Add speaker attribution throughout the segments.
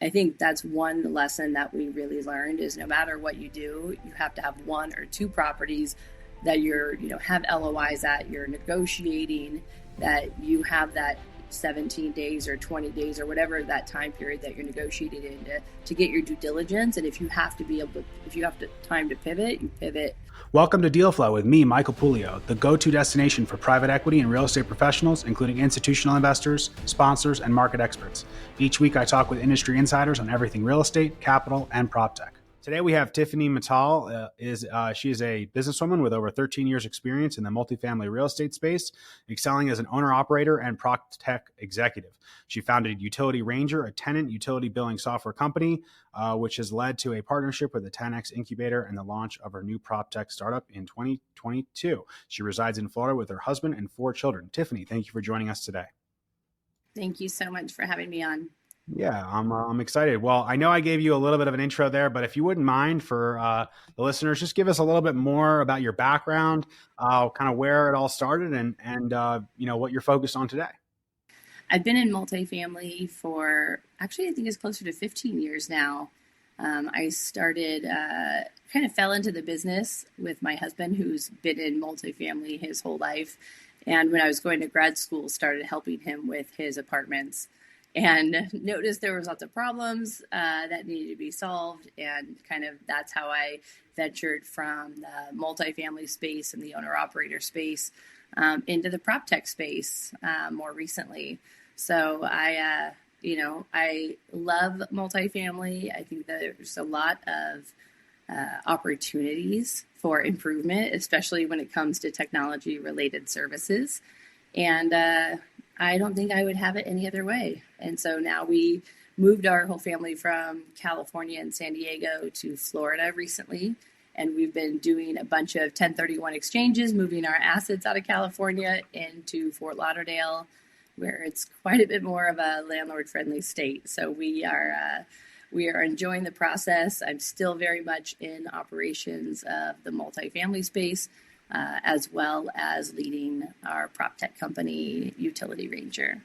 Speaker 1: I think that's one lesson that we really learned is no matter what you do, you have to have one or two properties that you're, have LOIs at, you're negotiating, that you have that 17 days or 20 days or whatever that time period that you're negotiating in to get your due diligence. And if you have to be able to, if you have to time to pivot, you pivot.
Speaker 2: Welcome to Deal Flow with me, Michael Poulio, the go-to destination for private equity and real estate professionals, including institutional investors, sponsors, and market experts. Each week, I talk with industry insiders on everything real estate, capital, and PropTech. Today, we have Tiffany Mittal. She is a businesswoman with over 13 years experience in the multifamily real estate space, excelling as an owner-operator and PropTech executive. She founded Utility Ranger, a tenant utility billing software company, which has led to a partnership with the 10X incubator and the launch of her new PropTech startup in 2022. She resides in Florida with her husband and 4 children. Tiffany, thank you for joining us today.
Speaker 1: Thank you so much for having me on.
Speaker 2: Yeah, I'm excited. Well, I know I gave you a little bit of an intro there, but if you wouldn't mind for the listeners, just give us a little bit more about your background, kind of where it all started, and what you're focused on today.
Speaker 1: I've been in multifamily for actually I think it's closer to 15 years now. I started kind of fell into the business with my husband, who's been in multifamily his whole life, and when I was going to grad school, started helping him with his apartments. And noticed there was lots of problems that needed to be solved. And kind of that's how I ventured from the multifamily space and the owner-operator space into the PropTech space more recently. So I love multifamily. I think that there's a lot of opportunities for improvement, especially when it comes to technology-related services. And I don't think I would have it any other way. And so now we moved our whole family from California and San Diego to Florida recently. And we've been doing a bunch of 1031 exchanges, moving our assets out of California into Fort Lauderdale, where it's quite a bit more of a landlord-friendly state. So we are enjoying the process. I'm still very much in operations of the multifamily space, as well as leading our PropTech company, Utility Ranger.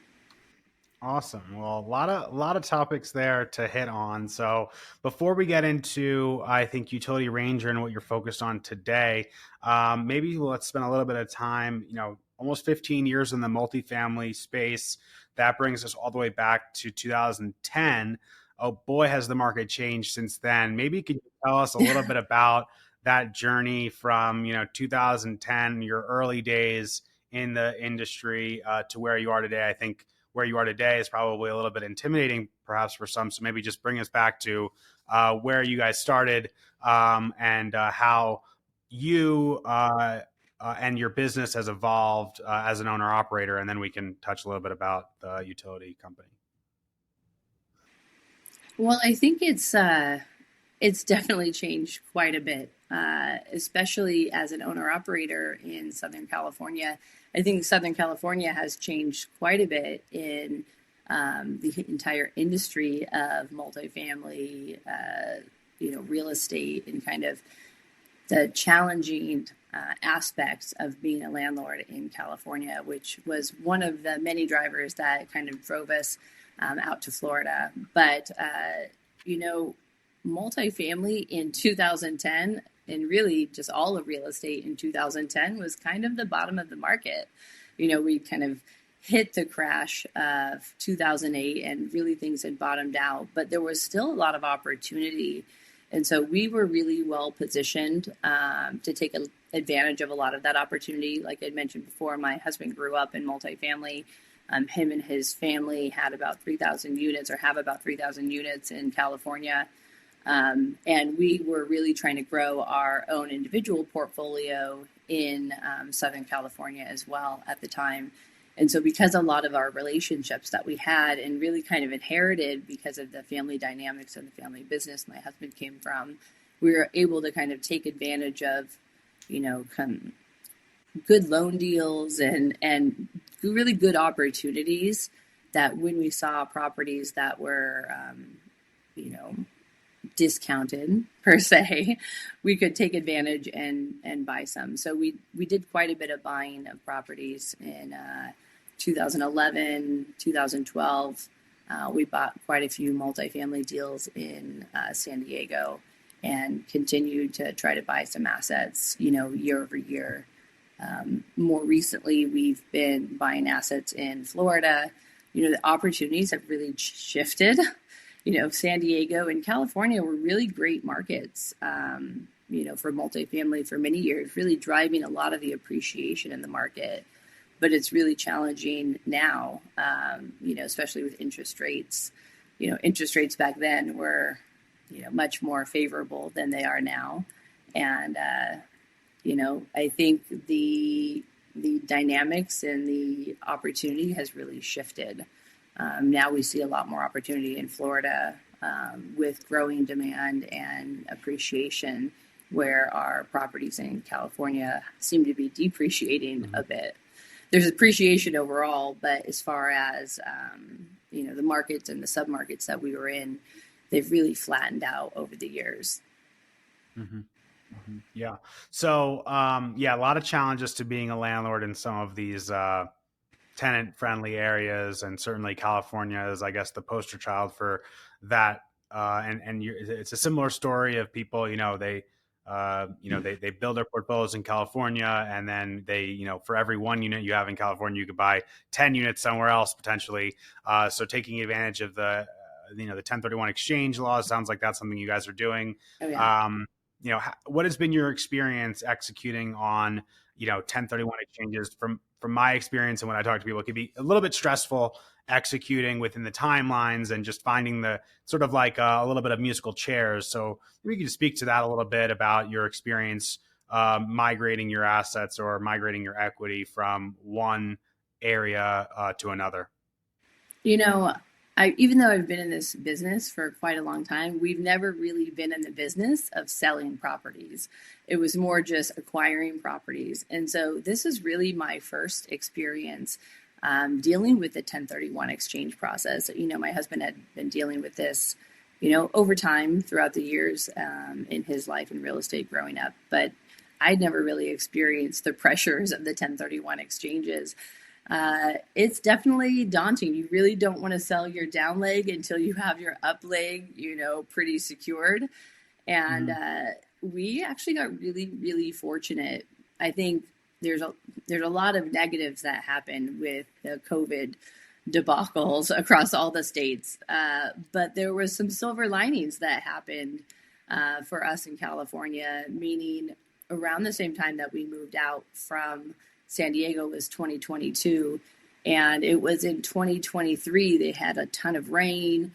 Speaker 2: Awesome. Well, a lot of topics there to hit on. So before we get into, I think, Utility Ranger and what you're focused on today, maybe let's spend a little bit of time, almost 15 years in the multifamily space. That brings us all the way back to 2010. Oh boy, has the market changed since then. Maybe could you tell us a little bit about that journey from 2010, your early days in the industry, to where you are today? I think where you are today is probably a little bit intimidating, perhaps for some. So maybe just bring us back to where you guys started and how you and your business has evolved as an owner operator, and then we can touch a little bit about the utility company.
Speaker 1: Well, I think it's definitely changed quite a bit, especially as an owner-operator in Southern California. I think Southern California has changed quite a bit in the entire industry of multifamily, real estate, and kind of the challenging aspects of being a landlord in California, which was one of the many drivers that kind of drove us out to Florida. But, multifamily in 2010, and really just all of real estate in 2010, was kind of the bottom of the market. We kind of hit the crash of 2008 and really things had bottomed out, but there was still a lot of opportunity. And so we were really well positioned to take advantage of a lot of that opportunity. Like I mentioned before, my husband grew up in multifamily. Him and his family had about 3,000 units, or have about 3,000 units in California. And we were really trying to grow our own individual portfolio in Southern California as well at the time. And so because a lot of our relationships that we had and really kind of inherited because of the family dynamics and the family business my husband came from, we were able to kind of take advantage of, good loan deals and really good opportunities that when we saw properties that were, discounted per se, we could take advantage and buy some. So we did quite a bit of buying of properties in 2011, 2012, We bought quite a few multifamily deals in San Diego and continued to try to buy some assets, year over year. More recently, we've been buying assets in Florida. The opportunities have really shifted. San Diego and California were really great markets, for multifamily for many years, really driving a lot of the appreciation in the market. But it's really challenging now, especially with interest rates. Interest rates back then were, much more favorable than they are now. And, I think the dynamics and the opportunity has really shifted. Now we see a lot more opportunity in Florida with growing demand and appreciation, where our properties in California seem to be depreciating a bit. There's appreciation overall, but as far as, the markets and the submarkets that we were in, they've really flattened out over the years.
Speaker 2: Mm-hmm. Mm-hmm. Yeah. So, a lot of challenges to being a landlord in some of these tenant-friendly areas, and certainly California is, I guess, the poster child for that. It's a similar story of people, they build their portfolios in California, and then they, for every one unit you have in California, you could buy 10 units somewhere else potentially. So taking advantage of the 1031 exchange laws, sounds like that's something you guys are doing.
Speaker 1: Oh, yeah.
Speaker 2: What has been your experience executing on, 1031 exchanges? From my experience, and when I talk to people, it can be a little bit stressful executing within the timelines and just finding the sort of like a little bit of musical chairs. So maybe you could speak to that a little bit about your experience migrating your assets or migrating your equity from one area to another.
Speaker 1: Even though I've been in this business for quite a long time, we've never really been in the business of selling properties. It was more just acquiring properties. And so this is really my first experience dealing with the 1031 exchange process. My husband had been dealing with this, over time throughout the years in his life in real estate growing up. But I'd never really experienced the pressures of the 1031 exchanges. It's definitely daunting. You really don't want to sell your down leg until you have your up leg, pretty secured. And we actually got really, really fortunate. I think there's a lot of negatives that happened with the COVID debacles across all the states. But there was some silver linings that happened for us in California, meaning around the same time that we moved out from San Diego was 2022, and it was in 2023 they had a ton of rain,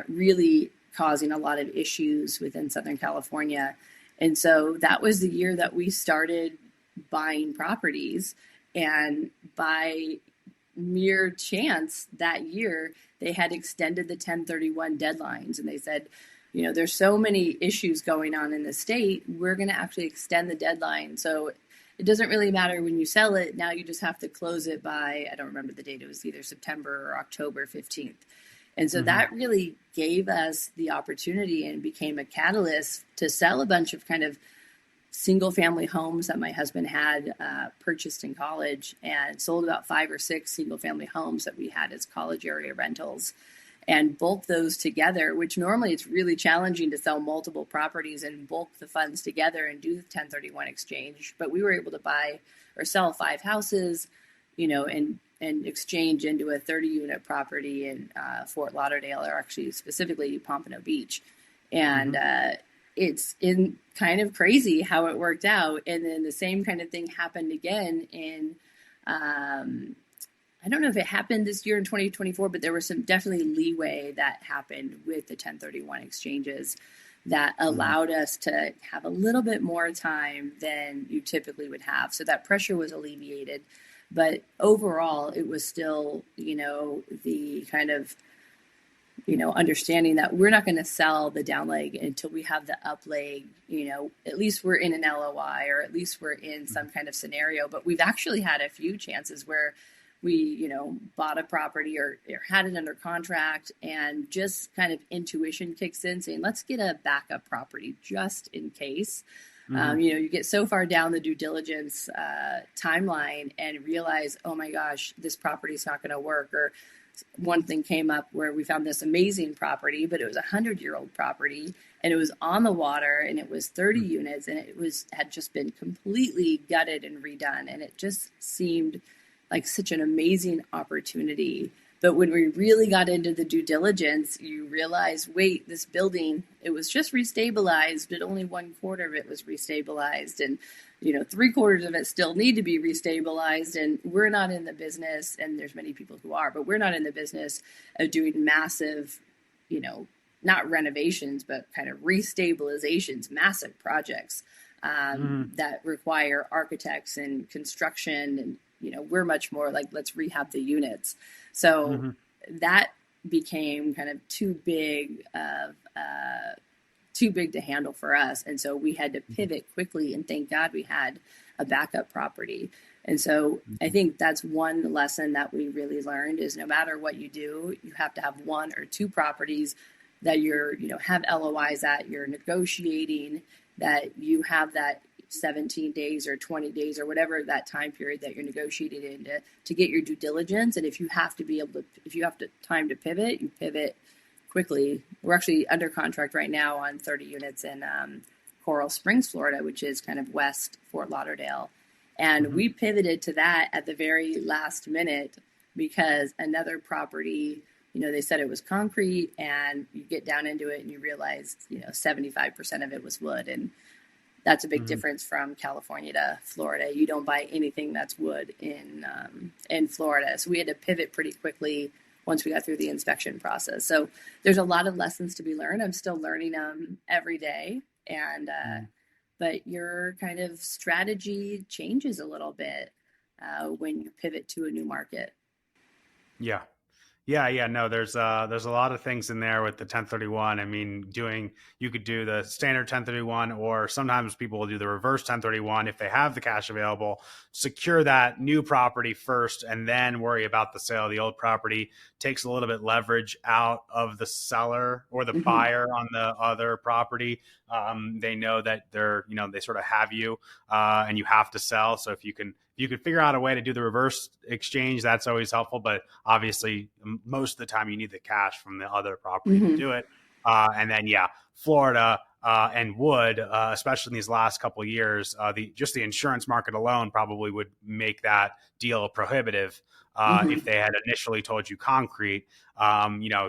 Speaker 1: really causing a lot of issues within Southern California. And so that was the year that we started buying properties, and by mere chance that year they had extended the 1031 deadlines, and they said, there's so many issues going on in the state, we're going to actually extend the deadline. So it doesn't really matter when you sell it. Now you just have to close it by, I don't remember the date, it was either September or October 15th. And so that really gave us the opportunity and became a catalyst to sell a bunch of kind of single family homes that my husband had purchased in college, and sold about 5 or 6 single family homes that we had as college area rentals, and bulk those together, which normally it's really challenging to sell multiple properties and bulk the funds together and do the 1031 exchange. But we were able to buy or sell 5 houses, and exchange into a 30-unit property in Fort Lauderdale, or actually specifically Pompano Beach. And it's kind of crazy how it worked out. And then the same kind of thing happened again in I don't know if it happened this year in 2024, but there was some definitely leeway that happened with the 1031 exchanges that allowed us to have a little bit more time than you typically would have. So that pressure was alleviated. But overall, it was still, the kind of, understanding that we're not going to sell the down leg until we have the up leg, at least we're in an LOI, or at least we're in some kind of scenario. But we've actually had a few chances where we, bought a property or had it under contract, and just kind of intuition kicks in saying, let's get a backup property just in case. You get so far down the due diligence timeline and realize, oh my gosh, this property is not going to work, or one thing came up where we found this amazing property, but it was a 100-year-old property, and it was on the water, and it was 30 units, and had just been completely gutted and redone, and it just seemed like such an amazing opportunity. But when we really got into the due diligence, you realize, wait, this building, it was just restabilized, but only 1/4 of it was restabilized. And, 3/4 of it still need to be restabilized. And we're not in the business, and there's many people who are, but we're not in the business of doing massive, not renovations, but kind of restabilizations, massive projects that require architects and construction. And, we're much more like, let's rehab the units. So that became kind of too big to handle for us. And so we had to pivot quickly, and thank God we had a backup property. And so I think that's one lesson that we really learned is no matter what you do, you have to have 1 or 2 properties that you're, have LOIs at, you're negotiating, that you have that 17 days or 20 days or whatever that time period that you're negotiating in to get your due diligence. And if you have time to pivot, you pivot quickly. We're actually under contract right now on 30 units in Coral Springs, Florida, which is kind of west Fort Lauderdale. And we pivoted to that at the very last minute because another property, they said it was concrete, and you get down into it and you realize, 75% of it was wood. And that's a big difference from California to Florida. You don't buy anything that's wood in Florida. So we had to pivot pretty quickly once we got through the inspection process. So there's a lot of lessons to be learned. I'm still learning them every day. And but your kind of strategy changes a little bit when you pivot to a new market.
Speaker 2: Yeah. No, there's a lot of things in there with the 1031. I mean, you could do the standard 1031, or sometimes people will do the reverse 1031 if they have the cash available, secure that new property first, and then worry about the sale of the old property. Takes a little bit leverage out of the seller or the buyer on the other property. They know that they sort of have you, and you have to sell. So if you could figure out a way to do the reverse exchange, that's always helpful. But obviously, most of the time, you need the cash from the other property to do it. And then, Florida and wood, especially in these last couple of years, the insurance market alone probably would make that deal prohibitive if they had initially told you concrete.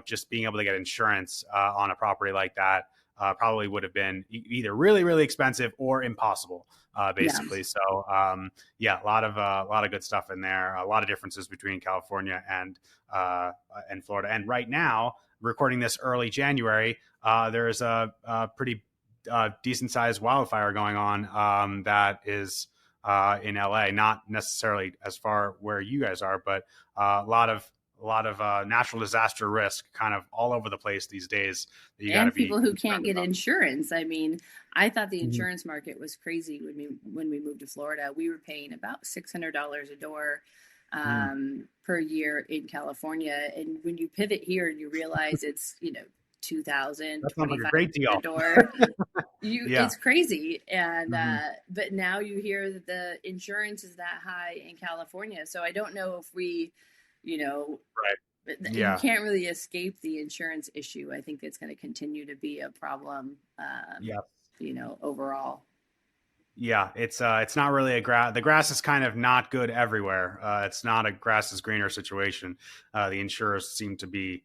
Speaker 2: Just being able to get insurance on a property like that probably would have been either really, really expensive or impossible. Basically. So, a lot of good stuff in there. A lot of differences between California and Florida. And right now, recording this early January, there's a pretty decent sized wildfire going on that is in LA. Not necessarily as far where you guys are, but a lot of natural disaster risk kind of all over the place these days.
Speaker 1: And people who can't get insurance. I mean, I thought the insurance market was crazy when we moved to Florida. We were paying about $600 a door per year in California. And when you pivot here and you realize it's, $2,000, $2,500 a door, it's crazy. And, but now you hear that the insurance is that high in California. So I don't know if we, you can't really escape the insurance issue. I think it's going to continue to be a problem, overall.
Speaker 2: Yeah, it's not really the grass is kind of not good everywhere. It's not a grass is greener situation. The insurers seem to be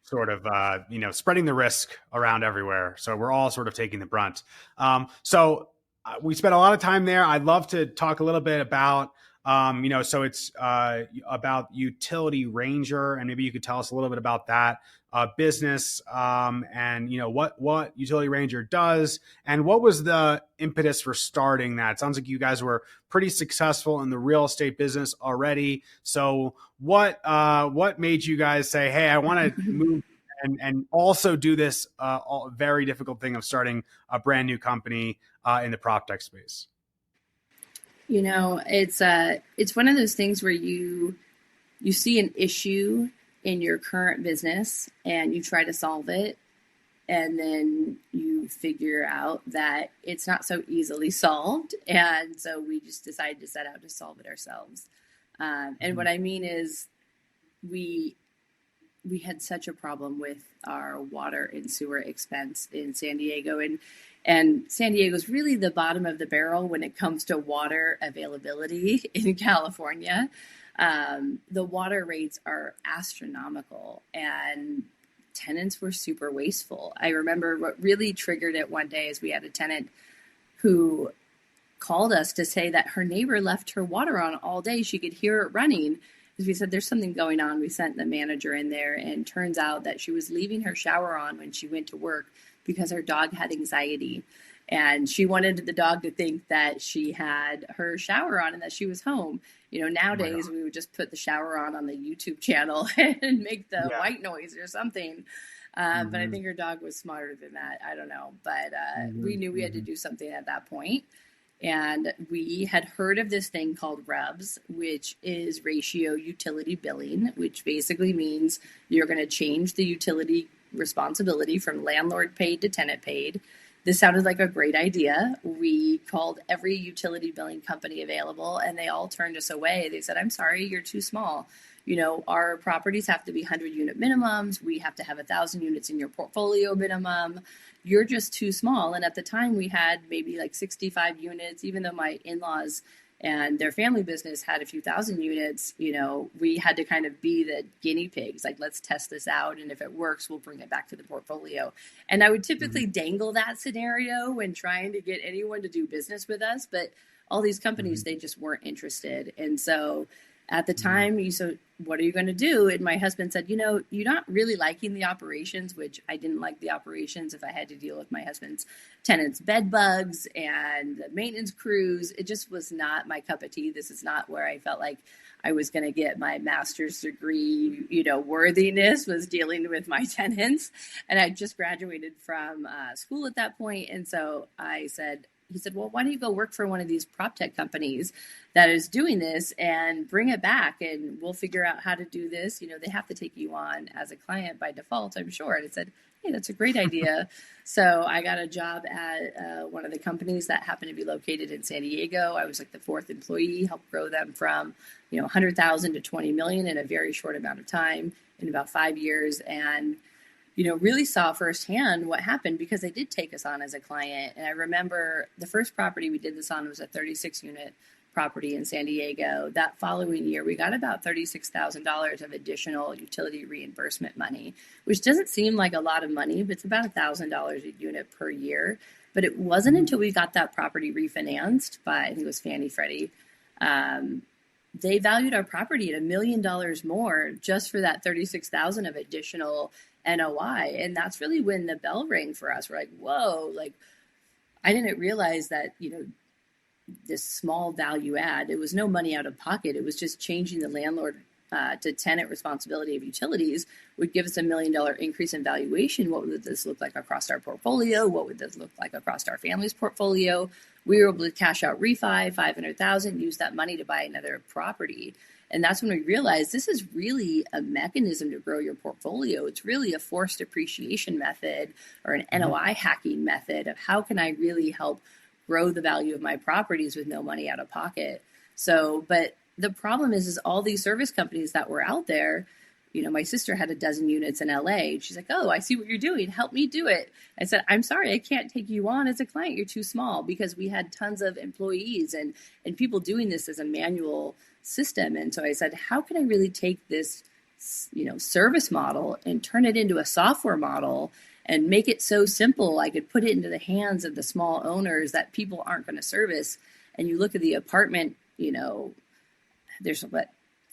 Speaker 2: sort of, spreading the risk around everywhere. So we're all sort of taking the brunt. So we spent a lot of time there. I'd love to talk a little bit about, so it's about Utility Ranger, and maybe you could tell us a little bit about that business, and what Utility Ranger does, and what was the impetus for starting that. It sounds like you guys were pretty successful in the real estate business already. So what made you guys say, hey, I want to move and also do this very difficult thing of starting a brand new company in the PropTech space?
Speaker 1: It's one of those things where you see an issue in your current business and you try to solve it, and then you figure out that it's not so easily solved. And so we just decided to set out to solve it ourselves. And what I mean is, we had such a problem with our water and sewer expense in San Diego. And San Diego is really the bottom of the barrel when it comes to water availability in California. The water rates are astronomical, and tenants were super wasteful. I remember what really triggered it one day is we had a tenant who called us to say that her neighbor left her water on all day. She could hear it running. As we said, there's something going on. We sent the manager in there, and turns out that she was leaving her shower on when she went to work because her dog had anxiety. And she wanted the dog to think that she had her shower on and that she was home. Nowadays we would just put the shower on the YouTube channel and make the white noise or something. But I think her dog was smarter than that. I don't know. But we knew we had to do something at that point. And we had heard of this thing called RUBS, which is ratio utility billing, which basically means you're going to change the utility responsibility from landlord paid to tenant paid. This sounded like a great idea. We called every utility billing company available, and they all turned us away. They said, I'm sorry, you're too small. Our properties have to be 100-unit minimums. We have to have 1,000 units in your portfolio minimum. You're just too small. And at the time we had maybe like 65 units, even though my in-laws and their family business had a few thousand units, we had to kind of be the guinea pigs. Like, let's test this out. And if it works, we'll bring it back to the portfolio. And I would typically dangle that scenario when trying to get anyone to do business with us. But all these companies, they just weren't interested. And so at the time, you said, what are you going to do? And my husband said, you're not really liking the operations, which I didn't like the operations if I had to deal with my husband's tenants' bed bugs and the maintenance crews. It just was not my cup of tea. This is not where I felt like I was going to get my master's degree, worthiness, was dealing with my tenants. And I just graduated from school at that point. And so he said, well, why don't you go work for one of these PropTech companies that is doing this and bring it back, and we'll figure out how to do this. They have to take you on as a client by default, I'm sure. And I said, hey, that's a great idea. So I got a job at one of the companies that happened to be located in San Diego. I was like the fourth employee, helped grow them from, 100,000 to 20 million in a very short amount of time, in about 5 years. And really saw firsthand what happened because they did take us on as a client. And I remember the first property we did this on was a 36-unit property in San Diego. That following year, we got about $36,000 of additional utility reimbursement money, which doesn't seem like a lot of money, but it's about $1,000 a unit per year. But it wasn't until we got that property refinanced by, I think it was Fannie Freddie, they valued our property at $1 million more just for that $36,000 of additional NOI. And that's really when the bell rang for us. We're like, whoa, like, I didn't realize that, this small value add, it was no money out of pocket. It was just changing the landlord to tenant responsibility of utilities would give us $1 million increase in valuation. What would this look like across our portfolio? What would this look like across our family's portfolio? We were able to cash out refi, $500,000, use that money to buy another property. And that's when we realized this is really a mechanism to grow your portfolio. It's really a forced appreciation method or an NOI hacking method of how can I really help grow the value of my properties with no money out of pocket. So, but the problem is all these service companies that were out there, my sister had a dozen units in LA. She's like, oh, I see what you're doing. Help me do it. I said, I'm sorry, I can't take you on as a client. You're too small, because we had tons of employees and people doing this as a manual system. And so I said, how can I really take this, service model and turn it into a software model and make it so simple I could put it into the hands of the small owners that people aren't going to service. And you look at the apartment, there's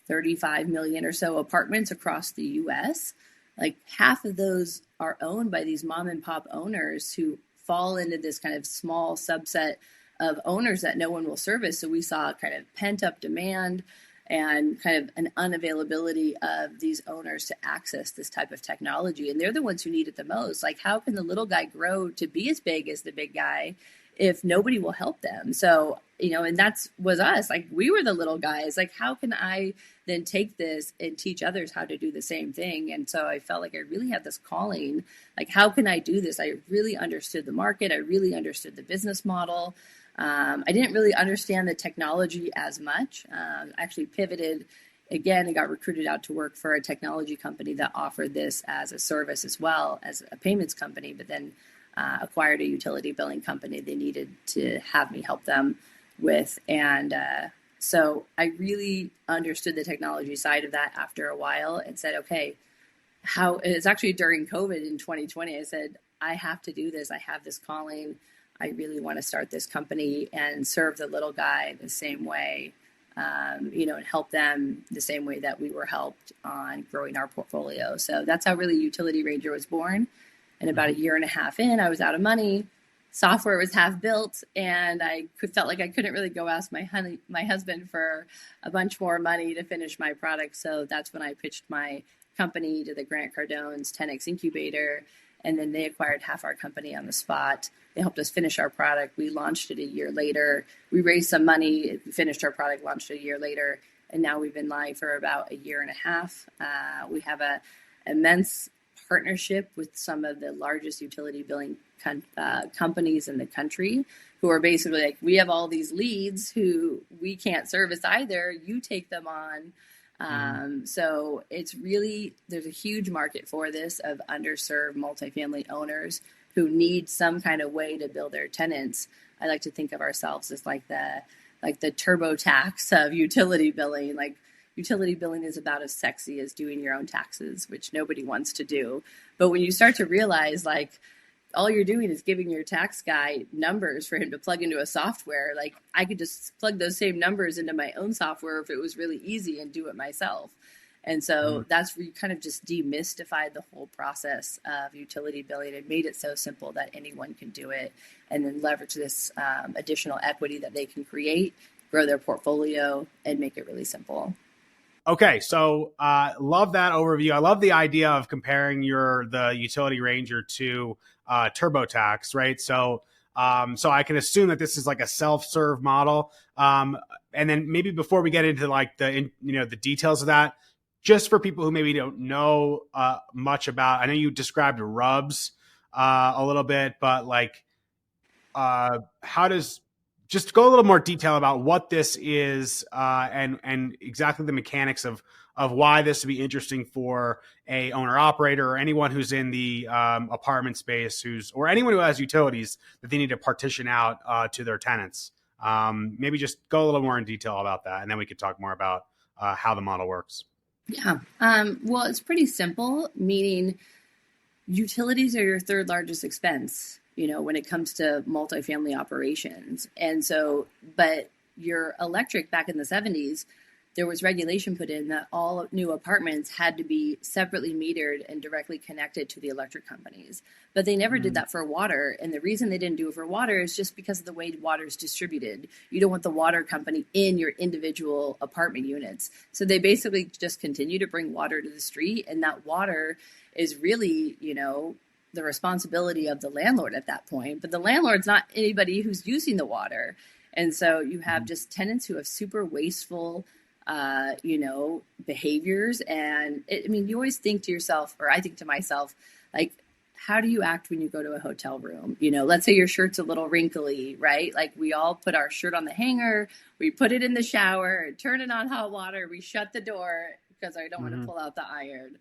Speaker 1: 35 million or so apartments across the US. Like half of those are owned by these mom and pop owners who fall into this kind of small subset of owners that no one will service. So we saw kind of pent up demand and kind of an unavailability of these owners to access this type of technology. And they're the ones who need it the most. Like, how can the little guy grow to be as big as the big guy if nobody will help them? So, and was us. Like, we were the little guys. Like, how can I then take this and teach others how to do the same thing? And so I felt like I really had this calling. Like, how can I do this? I really understood the market. I really understood the business model. I didn't really understand the technology as much. I actually pivoted again, I got recruited out to work for a technology company that offered this as a service as well as a payments company, but then acquired a utility billing company they needed to have me help them with. And so I really understood the technology side of that after a while and said, okay, it's actually during COVID in 2020, I said, I have to do this. I have this calling. I really want to start this company and serve the little guy the same way, and help them the same way that we were helped on growing our portfolio. So that's how really Utility Ranger was born. And about a year and a half in, I was out of money. Software was half built, and I felt like I couldn't really go ask my husband for a bunch more money to finish my product. So that's when I pitched my company to the Grant Cardone's 10X incubator, and then they acquired half our company on the spot. They helped us finish our product. We launched it a year later. We raised some money, finished our product, launched a year later, and now we've been live for about a year and a half. We have an immense partnership with some of the largest utility billing companies in the country, who are basically like, we have all these leads who we can't service either. You take them on. So it's really, there's a huge market for this of underserved multifamily owners who need some kind of way to bill their tenants. I like to think of ourselves as like the TurboTax of utility billing. Like, utility billing is about as sexy as doing your own taxes, which nobody wants to do. But when you start to realize, like, all you're doing is giving your tax guy numbers for him to plug into a software. Like, I could just plug those same numbers into my own software if it was really easy and do it myself. And so that's where you kind of just demystified the whole process of utility billing and made it so simple that anyone can do it, and then leverage this additional equity that they can create, grow their portfolio, and make it really simple.
Speaker 2: Okay, so love that overview. I love the idea of comparing the Utility Ranger to TurboTax, right? So I can assume that this is like a self-serve model. And then maybe before we get into like the details of that, just for people who maybe don't know much about, I know you described RUBS a little bit, but like just go a little more detail about what this is and exactly the mechanics of why this would be interesting for a owner operator or anyone who's in the apartment space or anyone who has utilities that they need to partition out to their tenants. Maybe just go a little more in detail about that, and then we could talk more about how the model works.
Speaker 1: Yeah. Well, it's pretty simple, meaning utilities are your third largest expense, when it comes to multifamily operations. And so, but your electric back in the 70s, there was regulation put in that all new apartments had to be separately metered and directly connected to the electric companies. But they never did that for water. And the reason they didn't do it for water is just because of the way water is distributed. You don't want the water company in your individual apartment units. So they basically just continue to bring water to the street. And that water is really, the responsibility of the landlord at that point. But the landlord's not anybody who's using the water. And so you have just tenants who have super wasteful behaviors. And you always think to yourself, or I think to myself, like, how do you act when you go to a hotel room? Let's say your shirt's a little wrinkly, right? Like, we all put our shirt on the hanger, we put it in the shower, turn it on hot water, we shut the door because I don't want to pull out the iron.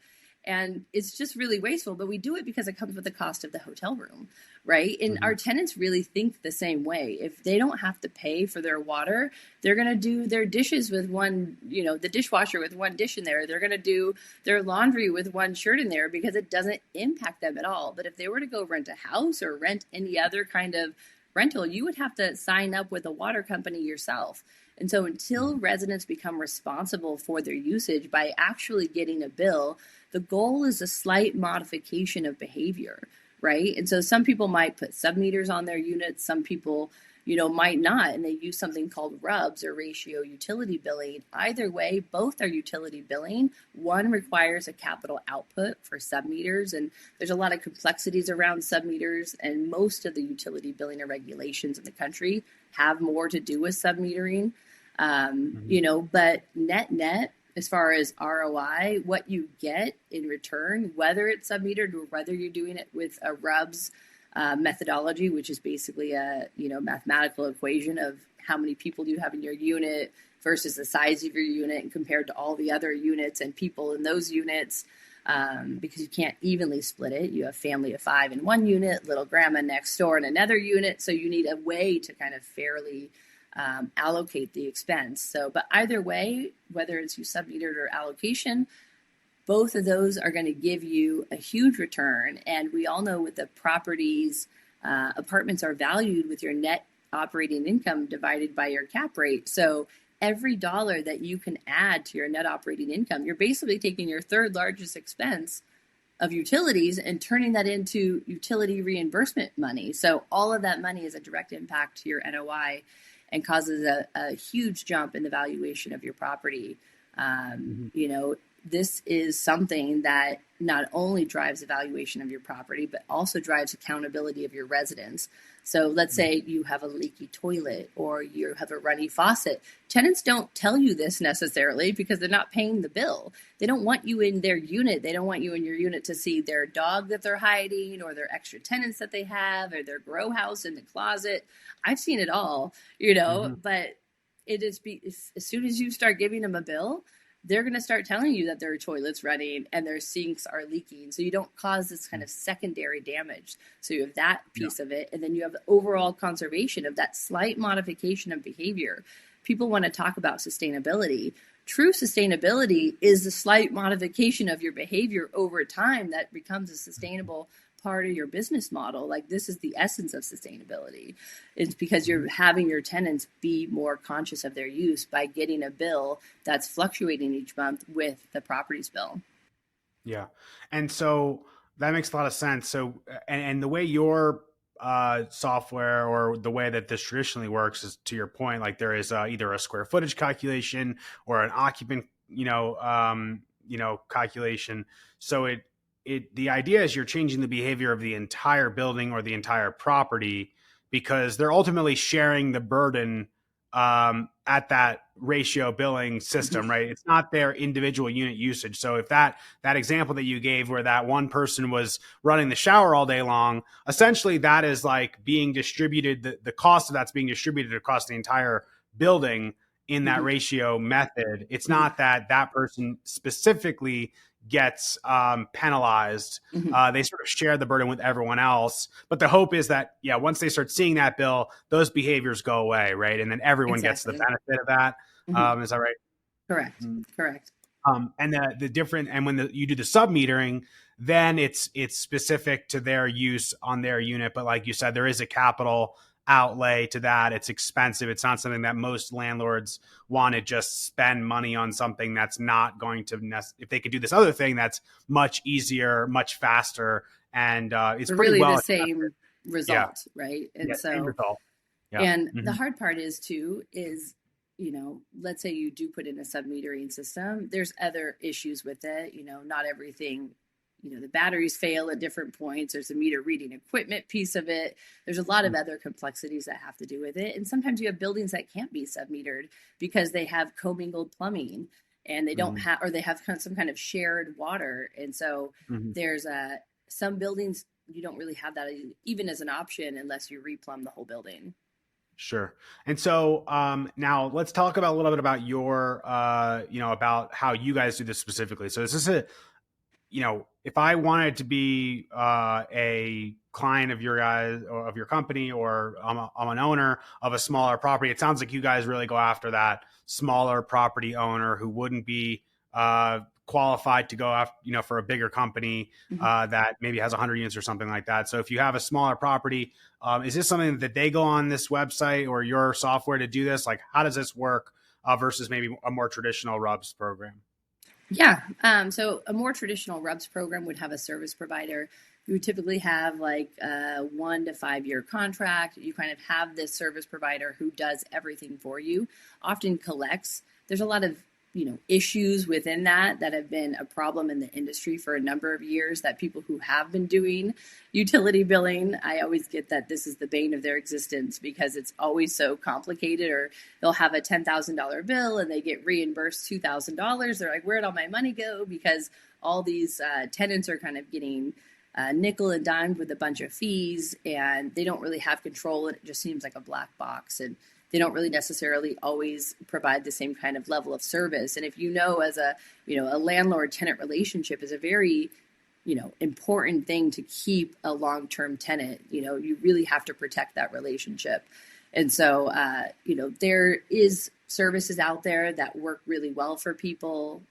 Speaker 1: And it's just really wasteful, but we do it because it comes with the cost of the hotel room, right? And our tenants really think the same way. If they don't have to pay for their water, they're going to do their dishes with one, the dishwasher with one dish in there. They're going to do their laundry with one shirt in there because it doesn't impact them at all. But if they were to go rent a house or rent any other kind of rental, you would have to sign up with a water company yourself. And so until residents become responsible for their usage by actually getting a bill, the goal is a slight modification of behavior, right? And so some people might put sub-meters on their units, some people, might not, and they use something called RUBS or ratio utility billing. Either way, both are utility billing. One requires a capital output for sub-meters, and there's a lot of complexities around sub-meters, and most of the utility billing and regulations in the country have more to do with sub-metering. But net, as far as ROI, what you get in return, whether it's sub-metered or whether you're doing it with a RUBS methodology, which is basically a mathematical equation of how many people do you have in your unit, versus the size of your unit and compared to all the other units and people in those units. Because you can't evenly split it. You have family of 5 in one unit, little grandma next door in another unit. So you need a way to kind of fairly allocate the expense. So, but either way, whether it's you sub-metered or allocation, both of those are going to give you a huge return. And we all know with the properties, apartments are valued with your net operating income divided by your cap rate. So every dollar that you can add to your net operating income, you're basically taking your third largest expense of utilities and turning that into utility reimbursement money. So all of that money is a direct impact to your NOI and causes a huge jump in the valuation of your property. You know, this is something that not only drives the valuation of your property, but also drives accountability of your residents. So let's say you have a leaky toilet or you have a runny faucet. Tenants don't tell you this necessarily because they're not paying the bill. They don't want you in their unit. They don't want you in your unit to see their dog that they're hiding or their extra tenants that they have or their grow house in the closet. I've seen it all, you know, but it is as soon as you start giving them a bill, they're going to start telling you that their toilet's running and their sinks are leaking. So you don't cause this kind of secondary damage. So you have that piece of it. And then you have the overall conservation of that slight modification of behavior. People want to talk about sustainability. True sustainability is the slight modification of your behavior over time that becomes a sustainable part of your business model. Like this is the essence of sustainability. It's because you're having your tenants be more conscious of their use by getting a bill that's fluctuating each month with the property's bill.
Speaker 2: Yeah. And so that makes a lot of sense. So, and the way your software or the way that this traditionally works is, to your point, like there is either a square footage calculation or an occupant, calculation. So the idea is you're changing the behavior of the entire building or the entire property because they're ultimately sharing the burden at that ratio billing system, right? It's not their individual unit usage. So if that example that you gave where that one person was running the shower all day long, essentially that is like being distributed, the cost of that's being distributed across the entire building in that ratio method. It's not that person specifically gets penalized. They sort of share the burden with everyone else. But the hope is that, once they start seeing that bill, those behaviors go away, right? And then everyone gets the benefit of that. Is that right?
Speaker 1: Correct. Correct.
Speaker 2: And the different, and when you do the sub-metering, then it's specific to their use on their unit. But like you said, there is a capital outlay to that. It's expensive. It's not something that most landlords want to just spend money on something that's not going to, if they could do this other thing that's much easier, much faster, and it's pretty
Speaker 1: really
Speaker 2: well
Speaker 1: the same result, right? And
Speaker 2: same result.
Speaker 1: And the hard part is let's say you do put in a sub-metering system, there's other issues with it. Not everything, the batteries fail at different points. There's a meter reading equipment piece of it. There's a lot of other complexities that have to do with it. And sometimes you have buildings that can't be sub-metered because they have commingled plumbing and they don't have, or they have some kind of shared water. And so there's some buildings, you don't really have that even as an option unless you replumb the whole building.
Speaker 2: Sure. And so now let's talk about a little bit about your, about how you guys do this specifically. So is this if I wanted to be a client of your guys or of your company, or I'm an owner of a smaller property, it sounds like you guys really go after that smaller property owner who wouldn't be qualified to go after, for a bigger company that maybe has 100 units or something like that. So if you have a smaller property, is this something that they go on this website or your software to do this? Like, how does this work versus maybe a more traditional RUBS program?
Speaker 1: Yeah. So a more traditional RUBS program would have a service provider. You would typically have like a 1 to 5 year contract. You kind of have this service provider who does everything for you, often collects. There's a lot of issues within that have been a problem in the industry for a number of years, that people who have been doing utility billing, I always get that this is the bane of their existence because it's always so complicated, or they'll have a $10,000 bill and they get reimbursed $2,000. They're like, where'd all my money go? Because all these tenants are kind of getting nickel and dimed with a bunch of fees and they don't really have control. And it just seems like a black box. And they don't really necessarily always provide the same kind of level of service. And if you know, as a, a landlord tenant relationship is a very, important thing to keep a long-term tenant. You really have to protect that relationship. And so, there is services out there that work really well for people.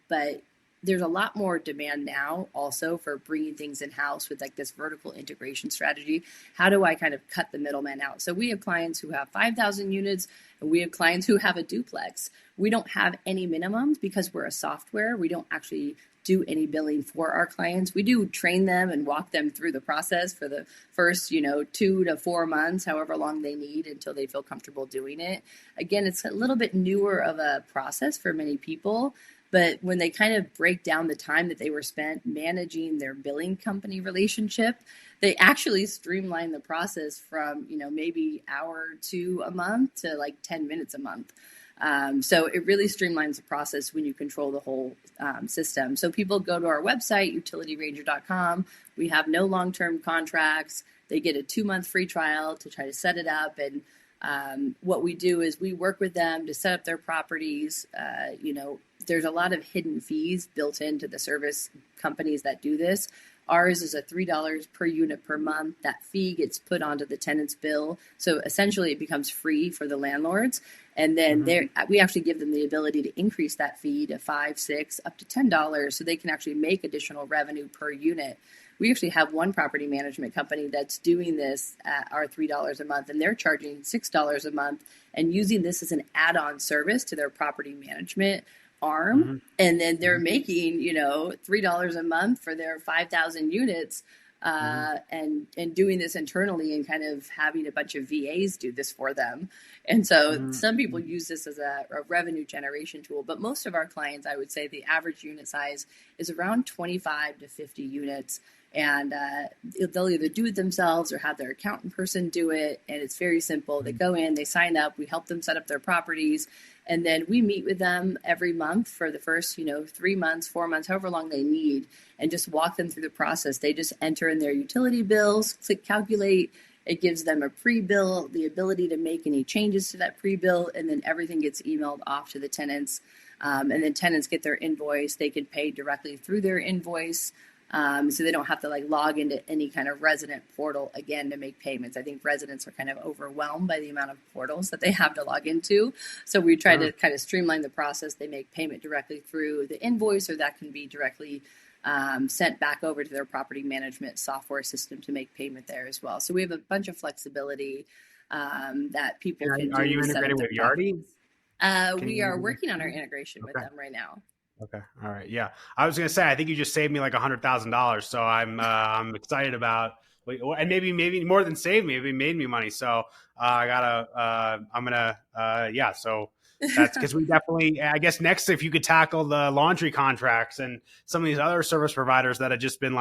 Speaker 1: But there's a lot more demand now also for bringing things in-house with like this vertical integration strategy. How do I kind of cut the middleman out? So we have clients who have 5,000 units, and we have clients who have a duplex. We don't have any minimums because we're a software. We don't actually do any billing for our clients. We do train them and walk them through the process for the first, 2 to 4 months, however long they need until they feel comfortable doing it. Again, it's a little bit newer of a process for many people. But when they kind of break down the time that they were spent managing their billing company relationship, they actually streamline the process from, maybe hour to a month to like 10 minutes a month. So it really streamlines the process when you control the whole system. So people go to our website, utilityranger.com. We have no long-term contracts. They get a 2-month free trial to try to set it up. And what we do is we work with them to set up their properties. There's a lot of hidden fees built into the service companies that do this. Ours is a $3 per unit per month. That fee gets put onto the tenant's bill. So essentially it becomes free for the landlords. And then we actually give them the ability to increase that fee to $5, $6, up to $10 so they can actually make additional revenue per unit. We actually have one property management company that's doing this at our $3 a month, and they're charging $6 a month and using this as an add-on service to their property management arm. And then they're making, $3 a month for their 5,000 units and doing this internally and kind of having a bunch of VAs do this for them. And so some people use this as a revenue generation tool, but most of our clients, I would say the average unit size is around 25 to 50 units. And they'll either do it themselves or have their accountant person do it. And it's very simple. They go in, they sign up, we help them set up their properties. And then we meet with them every month for the first, 3 months, 4 months, however long they need, and just walk them through the process. They just enter in their utility bills, click calculate. It gives them a pre-bill, the ability to make any changes to that pre-bill, and then everything gets emailed off to the tenants. And then tenants get their invoice. They can pay directly through their invoice. So they don't have to log into any kind of resident portal again to make payments. I think residents are kind of overwhelmed by the amount of portals that they have to log into. So we try to kind of streamline the process. They make payment directly through the invoice, or that can be directly sent back over to their property management software system to make payment there as well. So we have a bunch of flexibility that people can do.
Speaker 2: Are you integrated with Yardi?
Speaker 1: We are working on our integration with them right now.
Speaker 2: Okay. All right. Yeah. I was going to say, I think you just saved me like $100,000. So I'm excited about, and maybe more than saved me, it made me money. So so that's because we definitely, I guess next, if you could tackle the laundry contracts and some of these other service providers that have just been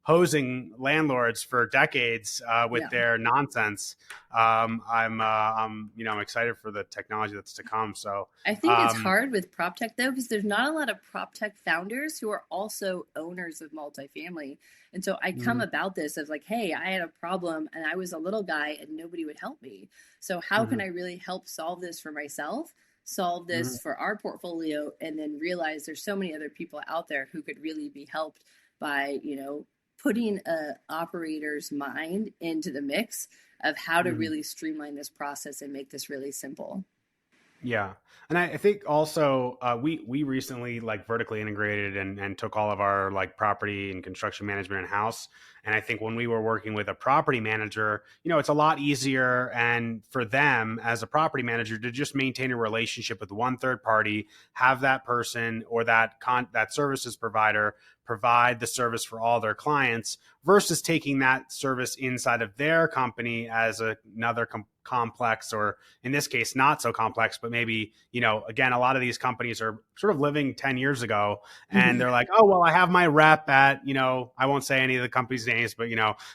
Speaker 2: hosing landlords for decades with their nonsense. I'm excited for the technology that's to come. So
Speaker 1: I think it's hard with PropTech though, because there's not a lot of PropTech founders who are also owners of multifamily. And so I come about this as hey, I had a problem and I was a little guy and nobody would help me. So how can I really help solve this for myself, solve this for our portfolio, and then realize there's so many other people out there who could really be helped by, putting an operator's mind into the mix of how to really streamline this process and make this really simple.
Speaker 2: Yeah. And I think also we recently vertically integrated and took all of our property and construction management in-house. And I think when we were working with a property manager, it's a lot easier and for them as a property manager to just maintain a relationship with one third party, have that person or that services provider provide the service for all their clients versus taking that service inside of their company as another complex, or in this case, not so complex, but maybe, again, a lot of these companies are sort of living 10 years ago and they're like, oh, well, I have my rep at, I won't say any of the company's names, but,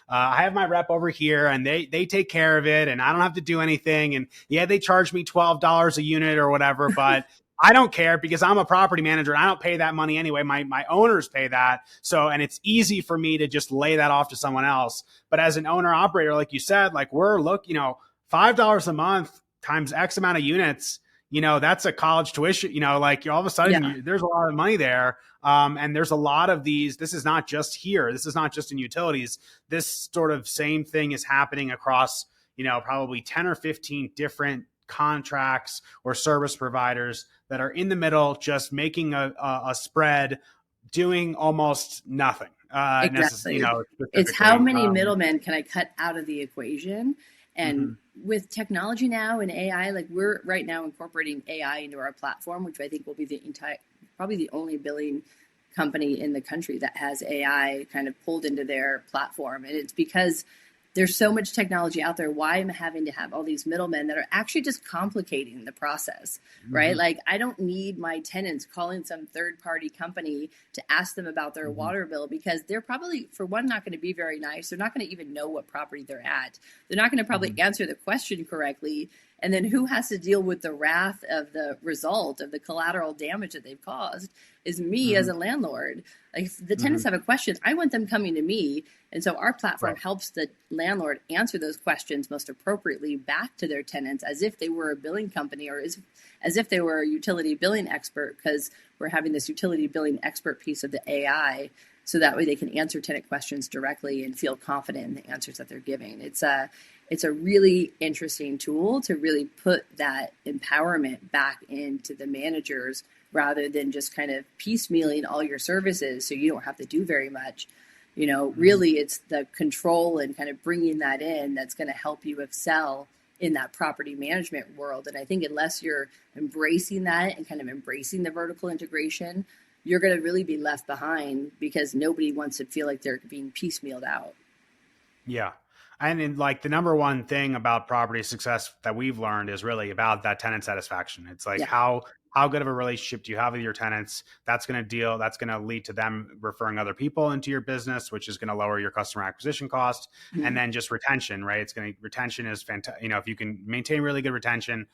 Speaker 2: I have my rep over here and they take care of it and I don't have to do anything. And yeah, they charge me $12 a unit or whatever, but I don't care because I'm a property manager and I don't pay that money anyway. My owners pay that. So, and it's easy for me to just lay that off to someone else. But as an owner operator, like you said, we're $5 a month times X amount of units, that's a college tuition, like all of a sudden there's a lot of money there. And there's a lot of these, this is not just here. This is not just in utilities. This sort of same thing is happening across, probably 10 or 15 different contracts or service providers that are in the middle, just making a spread, doing almost nothing.
Speaker 1: Exactly. It's how many middlemen can I cut out of the equation? And with technology now and AI, like we're right now incorporating AI into our platform, which I think will be probably the only billing company in the country that has AI kind of pulled into their platform. And it's because there's so much technology out there. Why am I having to have all these middlemen that are actually just complicating the process, right? Like I don't need my tenants calling some third-party company to ask them about their water bill, because they're probably, for one, not going to be very nice. They're not going to even know what property they're at. They're not going to probably answer the question correctly. And then who has to deal with the wrath of the result of the collateral damage that they've caused is me as a landlord. Like if the tenants have a question, I want them coming to me. And so our platform helps the landlord answer those questions most appropriately back to their tenants, as if they were a billing company or as if they were a utility billing expert, because we're having this utility billing expert piece of the AI. So that way they can answer tenant questions directly and feel confident in the answers that they're giving. It's a really interesting tool to really put that empowerment back into the managers, rather than just kind of piecemealing all your services so you don't have to do very much. Really it's the control and kind of bringing that in that's going to help you excel in that property management world. And I think unless you're embracing that and kind of embracing the vertical integration, you're going to really be left behind, because nobody wants to feel like they're being piecemealed out.
Speaker 2: Yeah. And in like the number one thing about property success that we've learned is really about that tenant satisfaction. It's like how good of a relationship do you have with your tenants? That's going to lead to them referring other people into your business, which is going to lower your customer acquisition cost. And then just retention, right? Retention is fantastic. If you can maintain really good retention,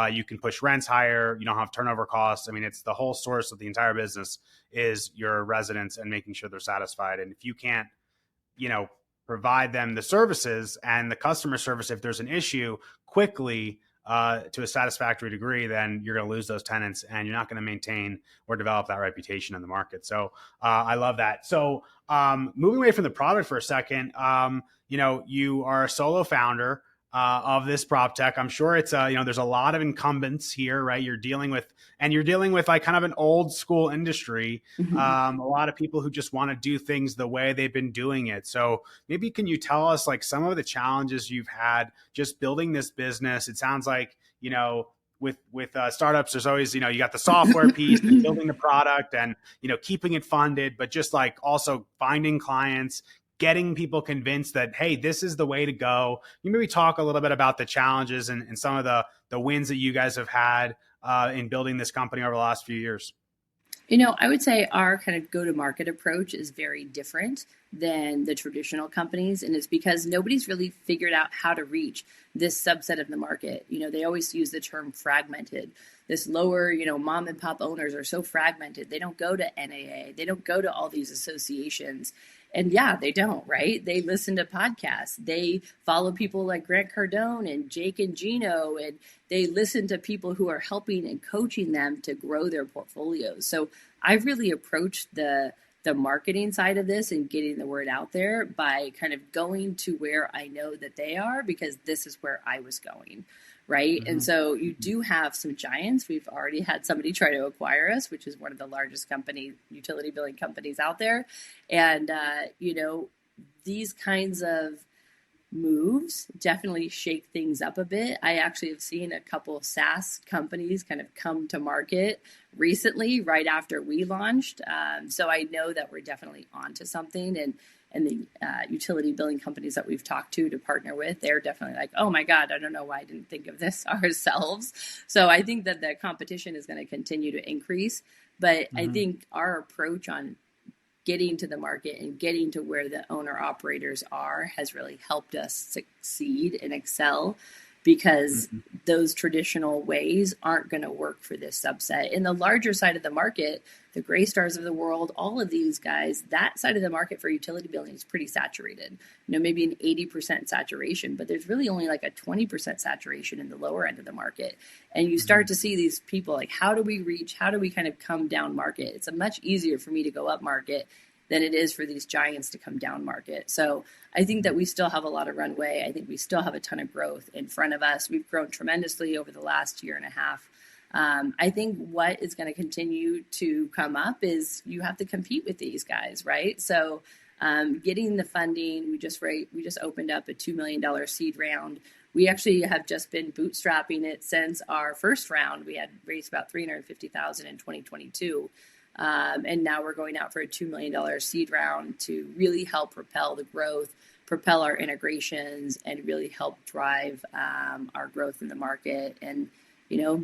Speaker 2: you can push rents higher. You don't have turnover costs. I mean, it's the whole source of the entire business is your residents and making sure they're satisfied. And if you can't, provide them the services and the customer service, if there's an issue quickly, to a satisfactory degree, then you're going to lose those tenants and you're not going to maintain or develop that reputation in the market. So I love that. So moving away from the product for a second, you are a solo founder of this PropTech. I'm sure it's there's a lot of incumbents here, right? You're dealing with like kind of an old school industry. A lot of people who just want to do things the way they've been doing it. So maybe can you tell us like some of the challenges you've had just building this business? It sounds like, with startups, there's always, you got the software piece and building the product and, keeping it funded, but just like also finding clients, getting people convinced that, hey, this is the way to go. You maybe talk a little bit about the challenges and some of the wins that you guys have had in building this company over the last few years.
Speaker 1: I would say our kind of go-to-market approach is very different than the traditional companies. And it's because nobody's really figured out how to reach this subset of the market. They always use the term fragmented. This lower, mom and pop owners are so fragmented. They don't go to NAA. They don't go to all these associations. And yeah, they don't, right? They listen to podcasts. They follow people like Grant Cardone and Jake and Gino, and they listen to people who are helping and coaching them to grow their portfolios. So I've really approached the marketing side of this and getting the word out there by kind of going to where I know that they are, because this is where I was going. Right. And so you do have some giants. We've already had somebody try to acquire us, which is one of the largest utility billing companies out there. And, these kinds of moves definitely shake things up a bit. I actually have seen a couple of SaaS companies kind of come to market recently, right after we launched. So I know that we're definitely onto something. And the utility billing companies that we've talked to partner with, they're definitely like, oh my God, I don't know why I didn't think of this ourselves. So I think that the competition is going to continue to increase. But I think our approach on getting to the market and getting to where the owner operators are has really helped us succeed and excel, because those traditional ways aren't going to work for this subset. In the larger side of the market, the Greystars of the world, all of these guys, that side of the market for utility billing is pretty saturated. Maybe an 80% saturation, but there's really only like a 20% saturation in the lower end of the market. And you start to see these people like, how do we kind of come down market? It's a much easier for me to go up market than it is for these giants to come down market. So I think that we still have a lot of runway. I think we still have a ton of growth in front of us. We've grown tremendously over the last year and a half. I think what is going to continue to come up is you have to compete with these guys, right? So getting the funding, we just opened up a $2 million seed round. We actually have just been bootstrapping it since our first round. We had raised about $350,000 in 2022. And now we're going out for a $2 million seed round to really help propel the growth, propel our integrations, and really help drive our growth in the market. And,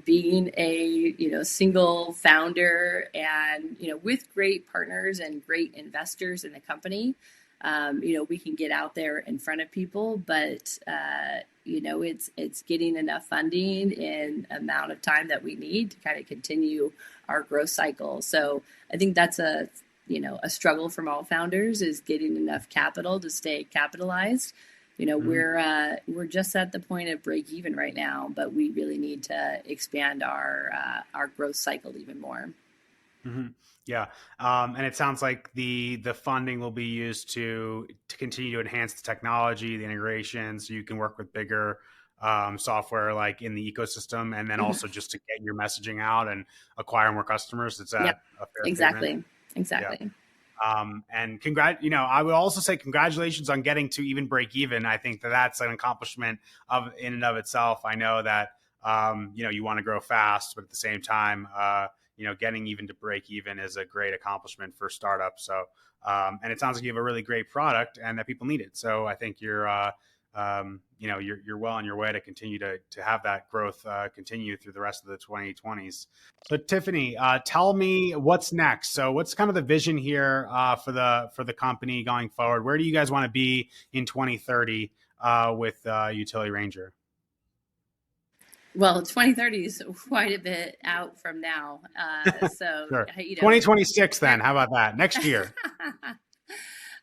Speaker 1: being a, single founder and, with great partners and great investors in the company, we can get out there in front of people, but, it's getting enough funding in amount of time that we need to kind of continue our growth cycle. So I think that's a struggle from all founders, is getting enough capital to stay capitalized. We're just at the point of break even right now, but we really need to expand our growth cycle even more.
Speaker 2: Mm-hmm. Yeah. And it sounds like the funding will be used to continue to enhance the technology, the integration, so you can work with bigger software like in the ecosystem, and then also just to get your messaging out and acquire more customers. Is that a fair statement?
Speaker 1: Exactly.
Speaker 2: Yeah. And I would also say congratulations on getting to even break even. I think that's an accomplishment in and of itself. I know that, you want to grow fast, but at the same time, getting even to break even is a great accomplishment for startups. So, and it sounds like you have a really great product and that people need it. So I think you're well on your way to continue to have that growth continue through the rest of the 2020s. So Tiffany, tell me what's next. So what's kind of the vision here for the company going forward? Where do you guys want to be in 2030 with Utility Ranger?
Speaker 1: Well, 2030 is quite a bit out from now. So,
Speaker 2: sure. 2026 then, how about that? Next year.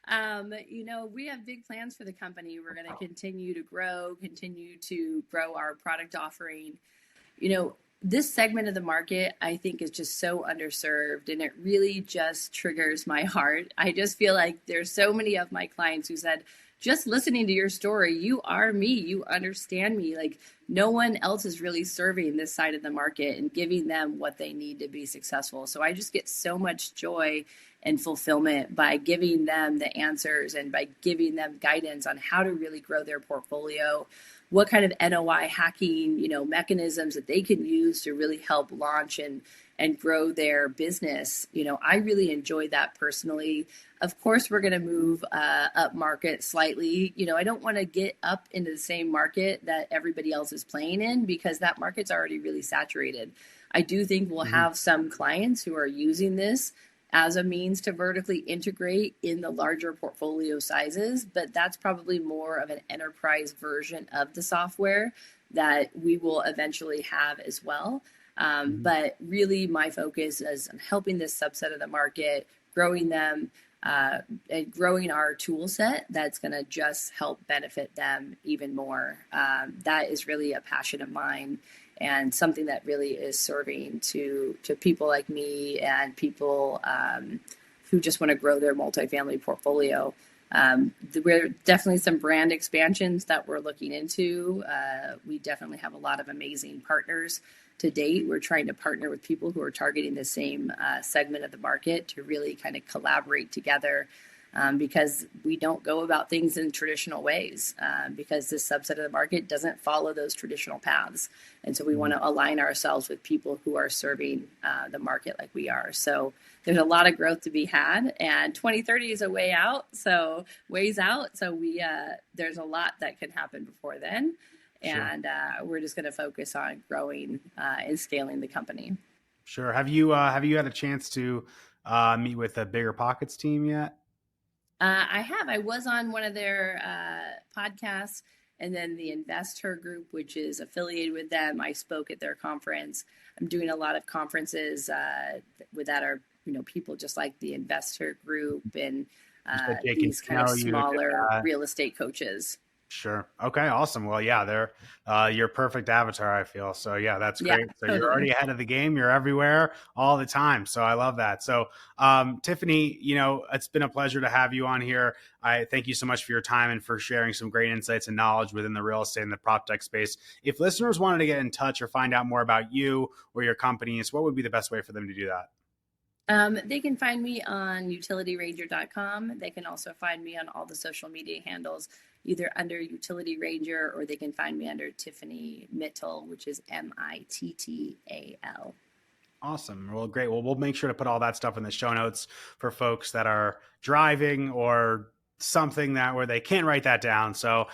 Speaker 1: We have big plans for the company. We're going to continue to grow our product offering. This segment of the market, I think, is just so underserved, and it really just triggers my heart. I just feel like there's so many of my clients who said, just listening to your story, you are me, you understand me. Like, no one else is really serving this side of the market and giving them what they need to be successful. So I just get so much joy and fulfillment by giving them the answers and by giving them guidance on how to really grow their portfolio, what kind of NOI hacking, mechanisms that they can use to really help launch and grow their business. I really enjoy that personally. Of course, we're going to move up market slightly. I don't want to get up into the same market that everybody else is playing in, because that market's already really saturated. I do think we'll have some clients who are using this as a means to vertically integrate in the larger portfolio sizes, but that's probably more of an enterprise version of the software that we will eventually have as well. But really my focus is on helping this subset of the market, growing them, and growing our tool set that's going to just help benefit them even more. That is really a passion of mine, and something that really is serving to people like me and people who just want to grow their multifamily portfolio. We're definitely some brand expansions that we're looking into. We definitely have a lot of amazing partners to date. We're trying to partner with people who are targeting the same segment of the market to really kind of collaborate together, because we don't go about things in traditional ways, because this subset of the market doesn't follow those traditional paths. And so we want to align ourselves with people who are serving the market like we are. So there's a lot of growth to be had, and 2030 is a ways out. So there's a lot that can happen before then. And we're just going to focus on growing and scaling the company.
Speaker 2: Sure. Have you had a chance to meet with the Bigger Pockets team yet?
Speaker 1: I have. I was on one of their podcasts, And then the investor group, which is affiliated with them, I spoke at their conference. I'm doing a lot of conferences that are, people just like the investor group and these kind of smaller real estate coaches.
Speaker 2: Sure. Okay. Awesome. Well, yeah, they're your perfect avatar, I feel. So yeah, that's great.
Speaker 1: Yeah,
Speaker 2: so
Speaker 1: totally.
Speaker 2: You're already ahead of the game. You're everywhere all the time. So I love that. So Tiffany, it's been a pleasure to have you on here. I thank you so much for your time and for sharing some great insights and knowledge within the real estate and the PropTech space. If listeners wanted to get in touch or find out more about you or your companies, what would be the best way for them to do that?
Speaker 1: They can find me on utilityranger.com. They can also find me on all the social media handles, either under Utility Ranger, or they can find me under Tiffany Mittal, which is Mittal.
Speaker 2: Awesome. Well, great. Well, we'll make sure to put all that stuff in the show notes for folks that are driving or something where they can't write that down. So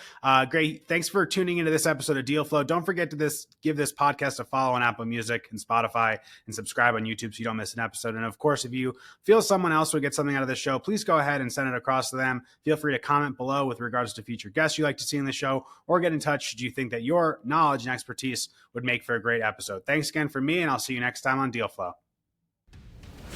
Speaker 2: great. Thanks for tuning into this episode of Deal Flow. Don't forget to give this podcast a follow on Apple Music and Spotify, and subscribe on YouTube so you don't miss an episode. And of course, if you feel someone else would get something out of the show, please go ahead and send it across to them. Feel free to comment below with regards to future guests you'd like to see in the show, or get in touch should you think that your knowledge and expertise would make for a great episode. Thanks again for me, and I'll see you next time on Deal Flow.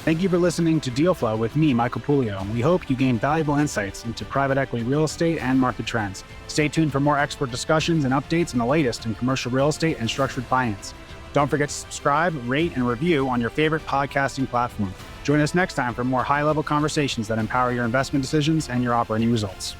Speaker 2: Thank you for listening to Deal Flow with me, Michael Poulio. We hope you gained valuable insights into private equity real estate and market trends. Stay tuned for more expert discussions and updates on the latest in commercial real estate and structured finance. Don't forget to subscribe, rate, and review on your favorite podcasting platform. Join us next time for more high-level conversations that empower your investment decisions and your operating results.